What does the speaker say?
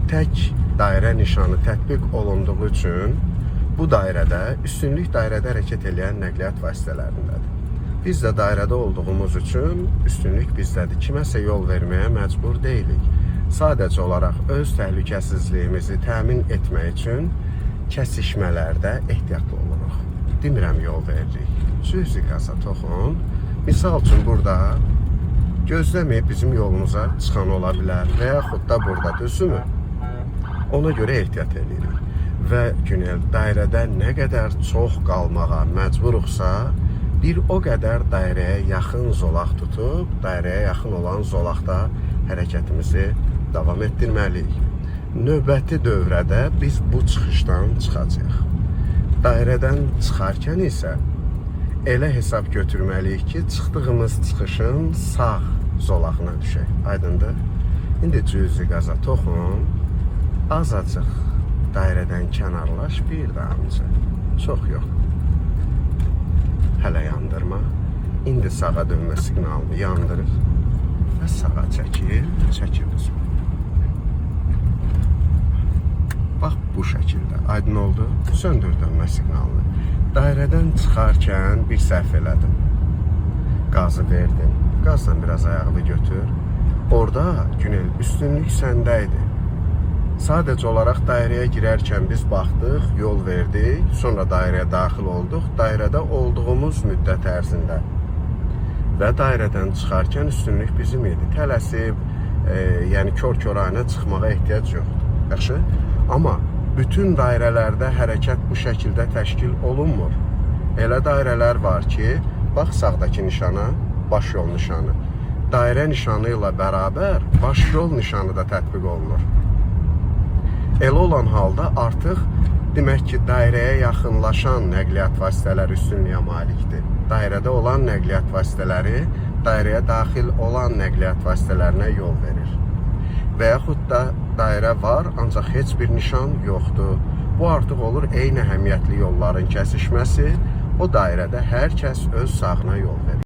tək dairə nişanı tətbiq olunduğu üçün bu dairədə üstünlük dairədə hərəkət edən nəqliyyat vasitələrindədir. Biz də dairədə olduğumuz üçün üstünlük bizdədir. Kiməsə yol verməyə məcbur deyilik. Sadəcə olaraq öz təhlükəsizliyimizi təmin etmək üçün kəsişmələrdə ehtiyatlı oluruq. Demirəm yol veririk. Cüzi qaza toxun. Misal üçün burada gözləməyib bizim yolumuza çıxan ola bilər və yaxud da burada, düzümü? Ona görə ehtiyat edirik. Və Günel, dairədə nə qədər çox qalmağa məcburuqsa, bir o qədər dairəyə yaxın zolaq tutub, dairəyə yaxın olan zolaqda hərəkətimizi davam etdirməliyik. Növbəti dövrədə biz bu çıxışdan çıxacağıq. Dairədən çıxarkən isə elə hesab götürməliyik ki, çıxdığımız çıxışın sağ zolağına düşək. Aydındır? İndi cüzi qaza toxun, azacıq dairədən kənarlaş, bir də ancaq. Çox yox. Hələ yandırma. İndi sağa dönmə siqnalını yandırır və sağa çəkir, düzmə. Bax, bu şəkildə. Aydın oldu. Söndür dönmə siqnalını. Dairədən çıxarkən bir səhv elədim. Qazı verdin. Qazdan biraz ayağını götür. Orada Günel, üstünlük səndə idi. Sadəcə olaraq dairəyə girərkən biz baxdıq, yol verdik, sonra dairəyə daxil olduq. Dairədə olduğumuz müddət ərzində və dairədən çıxarkən üstünlük bizim idi. Tələsib, yəni kör-körayına çıxmağa ehtiyac yoxdur. Yaxşı? Amma bütün dairələrdə hərəkət bu şəkildə təşkil olunmur. Elə dairələr var ki, bax sağdakı nişana, baş yol nişanı. Dairə nişanı ilə bərabər baş yol nişanı da tətbiq olunur. Elə olan halda artıq demək ki, dairəyə yaxınlaşan nəqliyyat vasitələri üstünlüyə malikdir. Dairədə olan nəqliyyat vasitələri dairəyə daxil olan nəqliyyat vasitələrinə yol verir. Və yaxud da dairə var, ancaq heç bir nişan yoxdur. Bu artıq olur eyni əhəmiyyətli yolların kəsişməsi. O dairədə hər kəs öz sağına yol verir.